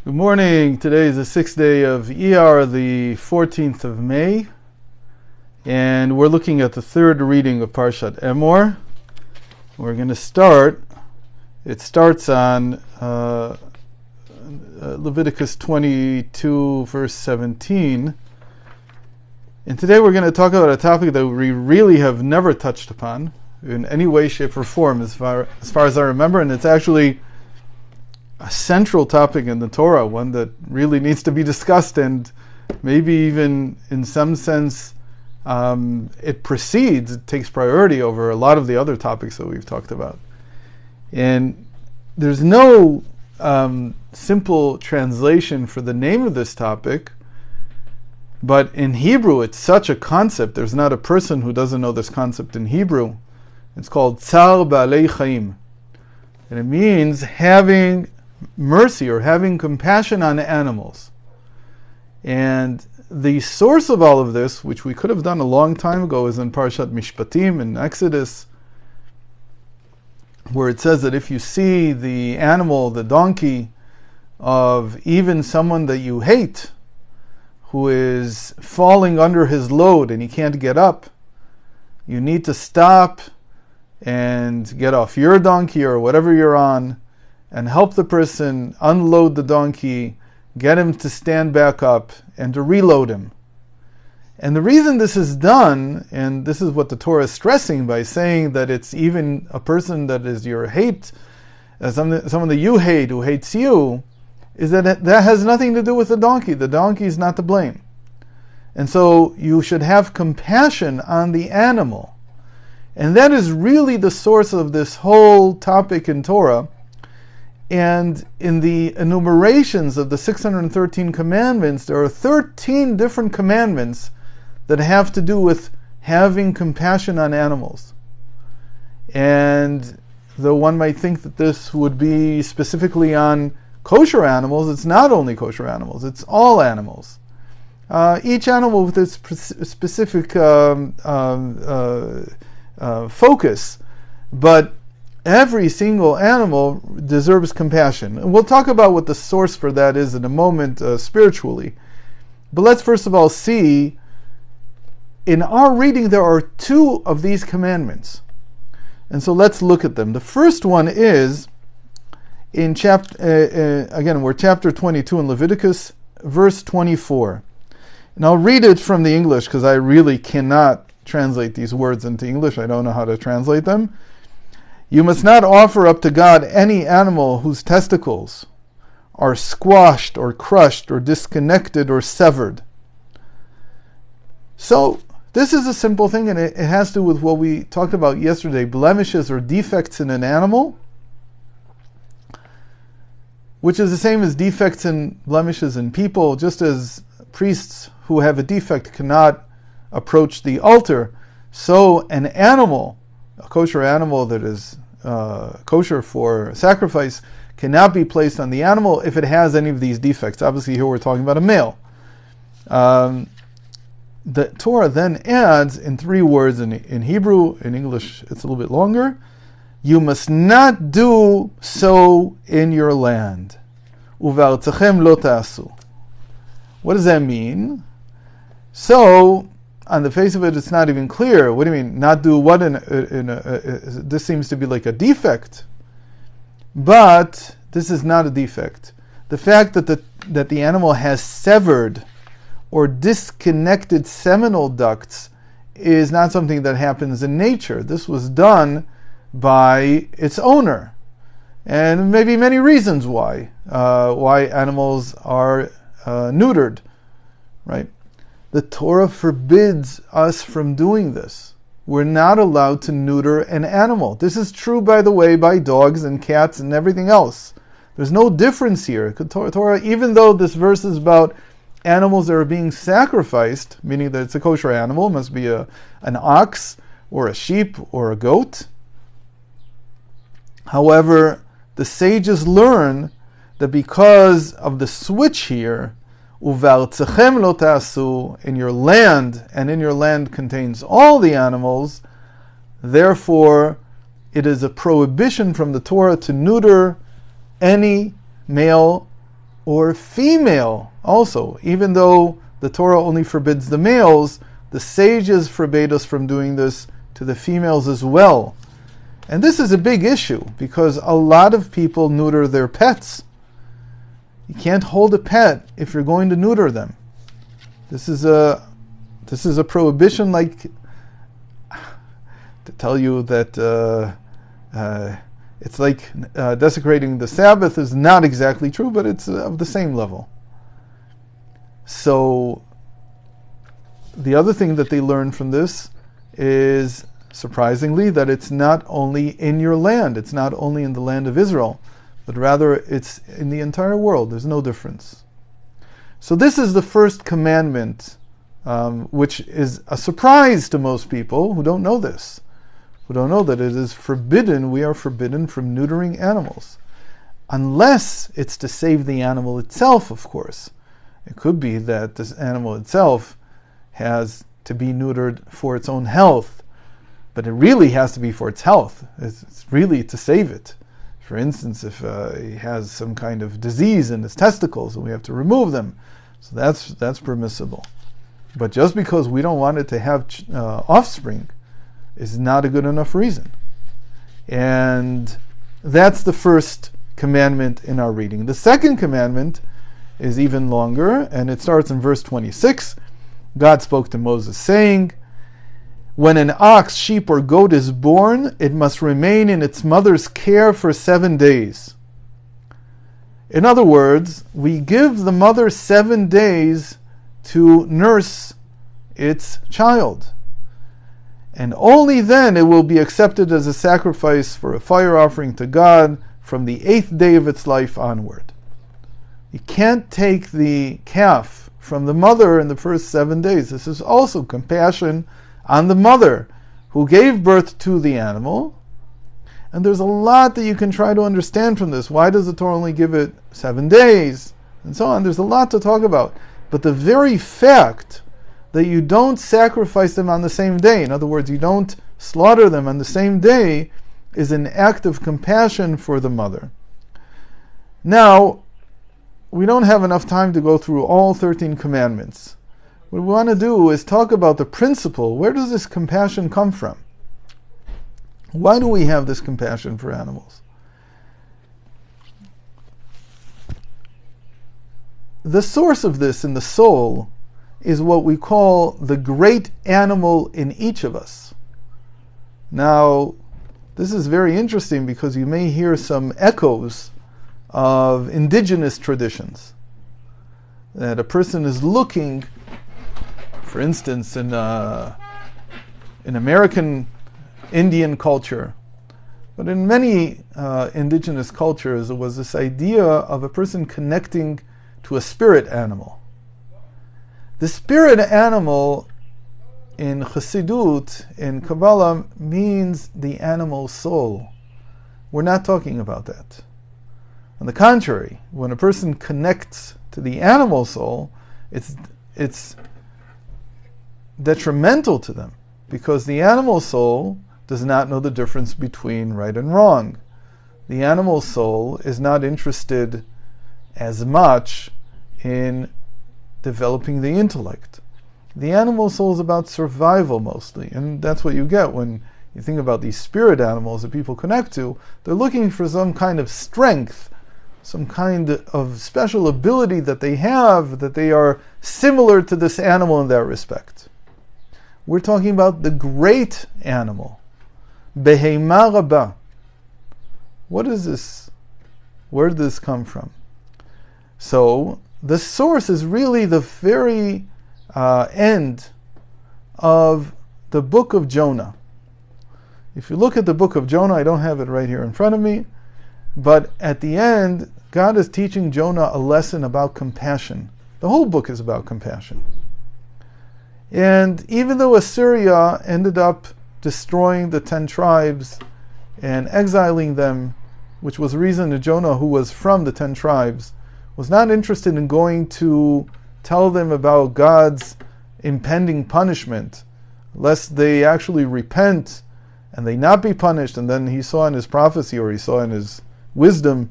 Good morning. Today is the 6th day of ER, the 14th of May, and we're looking at the third reading of Parshat Emor. We're going to start. It starts on Leviticus 22, verse 17. And today we're going to talk about a topic that we really have never touched upon in any way, shape, or form, as far as I remember, and it's actually a central topic in the Torah, one that really needs to be discussed, and maybe even in some sense it takes priority over a lot of the other topics that we've talked about. And there's no simple translation for the name of this topic, but in Hebrew it's such a concept. There's not a person who doesn't know this concept in Hebrew. It's called Tsar Ba'alei Chaim, and it means having mercy or having compassion on animals. And the source of all of this, which we could have done a long time ago, is in Parshat Mishpatim in Exodus, where it says that if you see the animal, the donkey, of even someone that you hate, who is falling under his load and he can't get up, you need to stop and get off your donkey or whatever you're on and help the person unload the donkey, get him to stand back up, and to reload him. And the reason this is done, and this is what the Torah is stressing by saying that it's even a person that is your hate, someone that you hate who hates you, is that has nothing to do with the donkey. The donkey is not to blame. And so you should have compassion on the animal. And that is really the source of this whole topic in Torah. And in the enumerations of the 613 commandments, there are 13 different commandments that have to do with having compassion on animals. And though one might think that this would be specifically on kosher animals, it's not only kosher animals, it's all animals. Each animal with its specific focus, but every single animal deserves compassion. And we'll talk about what the source for that is in a moment spiritually. But let's first of all see, in our reading there are two of these commandments. And so let's look at them. The first one is in we're chapter 22 in Leviticus, verse 24. And I'll read it from the English because I really cannot translate these words into English. I don't know how to translate them. You must not offer up to God any animal whose testicles are squashed or crushed or disconnected or severed. So this is a simple thing, and it has to do with what we talked about yesterday, blemishes or defects in an animal, which is the same as defects and blemishes in people. Just as priests who have a defect cannot approach the altar, so an animal, a kosher animal that is kosher for sacrifice, cannot be placed on the animal if it has any of these defects. Obviously here we're talking about a male. The Torah then adds in three words in Hebrew. In English it's a little bit longer. You must not do so in your land. Uvartzachem lo ta'asu. What does that mean? So on the face of it, it's not even clear. What do you mean, not do what this seems to be like a defect. But this is not a defect. The fact that the animal has severed or disconnected seminal ducts is not something that happens in nature. This was done by its owner. And maybe many reasons why animals are neutered, right? The Torah forbids us from doing this. We're not allowed to neuter an animal. This is true, by the way, by dogs and cats and everything else. There's no difference here. Torah, even though this verse is about animals that are being sacrificed, meaning that it's a kosher animal, it must be an ox or a sheep or a goat. However, the sages learn that because of the switch here, Uvartzachem lo ta'asu, in your land, and in your land contains all the animals, therefore it is a prohibition from the Torah to neuter any male or female also. Even though the Torah only forbids the males, the sages forbade us from doing this to the females as well. And this is a big issue because a lot of people neuter their pets. You can't hold a pet if you're going to neuter them. This is a prohibition, like to tell you that it's like desecrating the Sabbath is not exactly true, but it's of the same level. So the other thing that they learn from this is, surprisingly, that it's not only in your land, it's not only in the land of Israel, but rather it's in the entire world. There's no difference. So this is the first commandment, which is a surprise to most people who don't know this, who don't know that it is forbidden. We are forbidden from neutering animals, unless it's to save the animal itself, of course. It could be that this animal itself has to be neutered for its own health, but it really has to be for its health. It's really to save it. For instance, if he has some kind of disease in his testicles and we have to remove them, so that's permissible. But just because we don't want it to have offspring is not a good enough reason. And that's the first commandment in our reading. The second commandment is even longer, and it starts in verse 26. God spoke to Moses, saying, "When an ox, sheep, or goat is born, it must remain in its mother's care for 7 days." In other words, we give the mother 7 days to nurse its child. And only then it will be accepted as a sacrifice for a fire offering to God from the 8th day of its life onward. You can't take the calf from the mother in the first 7 days. This is also compassion on the mother who gave birth to the animal. And there's a lot that you can try to understand from this. Why does the Torah only give it 7 days? And so on. There's a lot to talk about. But the very fact that you don't sacrifice them on the same day, in other words, you don't slaughter them on the same day, is an act of compassion for the mother. Now, we don't have enough time to go through all 13 commandments. What we want to do is talk about the principle. Where does this compassion come from? Why do we have this compassion for animals? The source of this in the soul is what we call the great animal in each of us. Now, this is very interesting because you may hear some echoes of indigenous traditions. That a person is looking, for instance, in American Indian culture, but in many indigenous cultures, there was this idea of a person connecting to a spirit animal. The spirit animal in Chassidut, in Kabbalah, means the animal soul. We're not talking about that. On the contrary, when a person connects to the animal soul, it's detrimental to them, because the animal soul does not know the difference between right and wrong. The animal soul is not interested as much in developing the intellect. The animal soul is about survival mostly, and that's what you get when you think about these spirit animals that people connect to. They're looking for some kind of strength, some kind of special ability that they have, that they are similar to this animal in that respect. We're talking about the great animal, Behema Rabbah. What is this? Where did this come from? So, the source is really the very end of the book of Jonah. If you look at the book of Jonah, I don't have it right here in front of me, but at the end, God is teaching Jonah a lesson about compassion. The whole book is about compassion. And even though Assyria ended up destroying the 10 tribes and exiling them, which was the reason that Jonah, who was from the 10 tribes, was not interested in going to tell them about God's impending punishment, lest they actually repent and they not be punished. And then he saw in his prophecy, or he saw in his wisdom,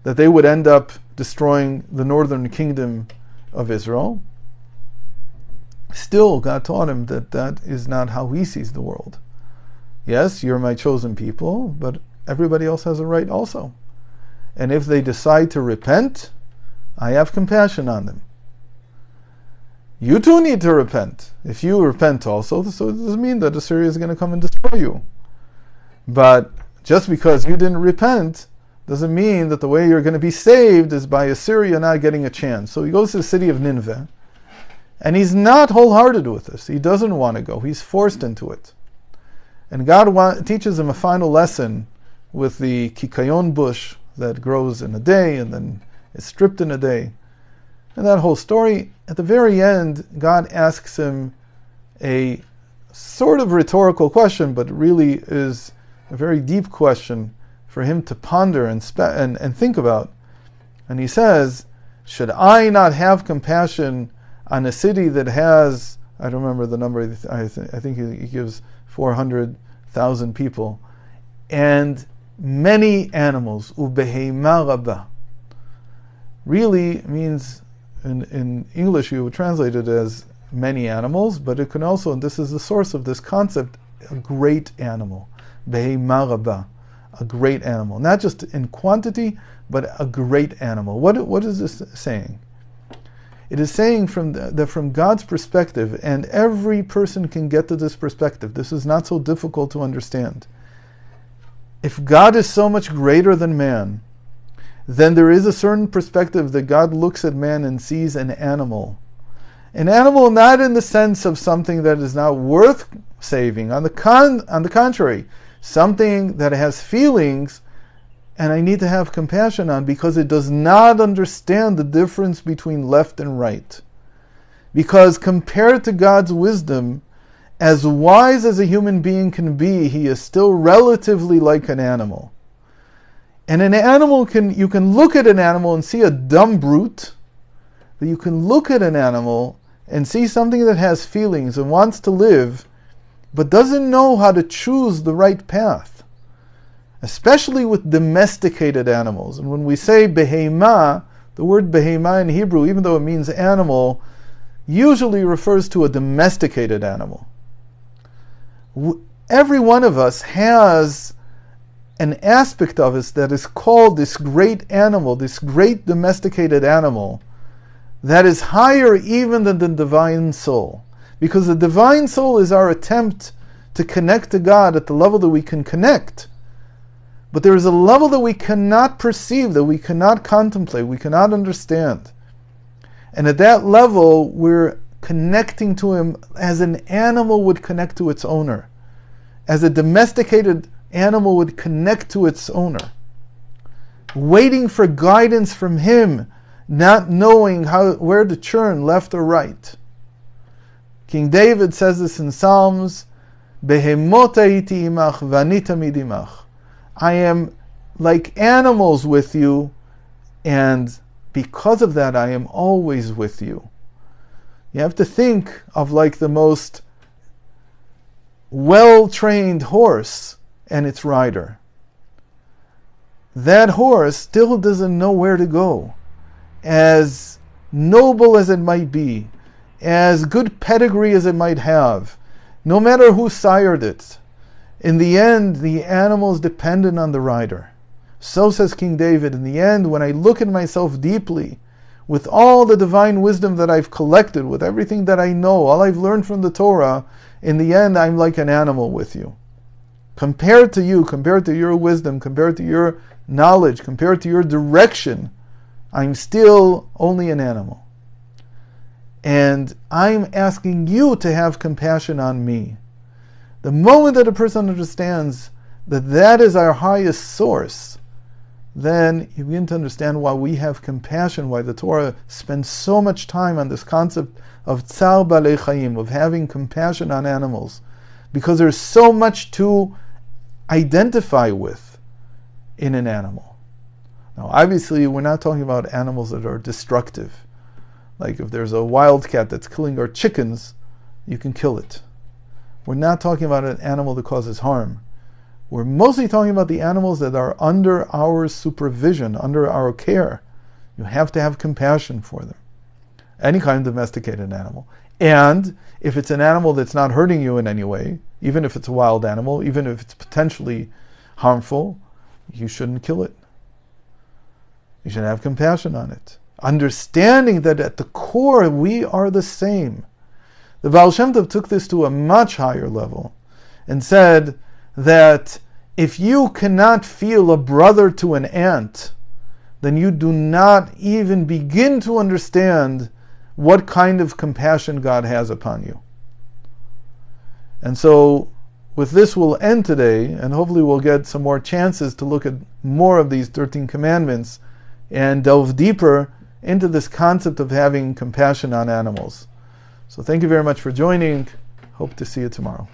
that they would end up destroying the northern kingdom of Israel. Still, God taught him that that is not how he sees the world. Yes, you're my chosen people, but everybody else has a right also. And if they decide to repent, I have compassion on them. You too need to repent. If you repent also, so it doesn't mean that Assyria is going to come and destroy you. But just because you didn't repent doesn't mean that the way you're going to be saved is by Assyria not getting a chance. So he goes to the city of Nineveh, and he's not wholehearted with this. He doesn't want to go. He's forced into it. And God teaches him a final lesson with the kikayon bush that grows in a day and then is stripped in a day. And that whole story, at the very end, God asks him a sort of rhetorical question, but really is a very deep question for him to ponder and think about. And he says, should I not have compassion on a city that has, I don't remember the number, I think he gives 400,000 people, and many animals, ubeheima rabba. Really means, in English you would translate it as many animals, but it can also, and this is the source of this concept, a great animal. Beheima rabba, a great animal. Not just in quantity, but a great animal. What is this saying? It is saying that from God's perspective, and every person can get to this perspective, this is not so difficult to understand. If God is so much greater than man, then there is a certain perspective that God looks at man and sees an animal. An animal not in the sense of something that is not worth saving, on the contrary, something that has feelings and I need to have compassion on because it does not understand the difference between left and right. Because compared to God's wisdom, as wise as a human being can be, he is still relatively like an animal. And an animal you can look at an animal and see a dumb brute, but you can look at an animal and see something that has feelings and wants to live, but doesn't know how to choose the right path. Especially with domesticated animals. And when we say behema, the word behema in Hebrew, even though it means animal, usually refers to a domesticated animal. Every one of us has an aspect of us that is called this great animal, this great domesticated animal, that is higher even than the divine soul. Because the divine soul is our attempt to connect to God at the level that we can connect. But there is a level that we cannot perceive, that we cannot contemplate, we cannot understand. And at that level, we're connecting to Him as an animal would connect to its owner. As a domesticated animal would connect to its owner. Waiting for guidance from Him, not knowing where to turn, left or right. King David says this in Psalms, Behemot hayiti imach v'ani tamid imach. I am like animals with you, and because of that I am always with you. You have to think of like the most well-trained horse and its rider. That horse still doesn't know where to go. As noble as it might be, as good pedigree as it might have, no matter who sired it, in the end, the animal is dependent on the rider. So says King David, in the end, when I look at myself deeply, with all the divine wisdom that I've collected, with everything that I know, all I've learned from the Torah, in the end, I'm like an animal with you. Compared to you, compared to your wisdom, compared to your knowledge, compared to your direction, I'm still only an animal. And I'm asking you to have compassion on me. The moment that a person understands that that is our highest source, then you begin to understand why we have compassion, why the Torah spends so much time on this concept of tsar balei chayim, of having compassion on animals, because there's so much to identify with in an animal. Now, obviously, we're not talking about animals that are destructive. Like if there's a wildcat that's killing our chickens, you can kill it. We're not talking about an animal that causes harm. We're mostly talking about the animals that are under our supervision, under our care. You have to have compassion for them. Any kind of domesticated animal. And if it's an animal that's not hurting you in any way, even if it's a wild animal, even if it's potentially harmful, you shouldn't kill it. You should have compassion on it. Understanding that at the core we are the same. The Baal Shem Tov took this to a much higher level and said that if you cannot feel a brother to an ant, then you do not even begin to understand what kind of compassion God has upon you. And so, with this we'll end today, and hopefully we'll get some more chances to look at more of these 13 commandments and delve deeper into this concept of having compassion on animals. So thank you very much for joining. Hope to see you tomorrow.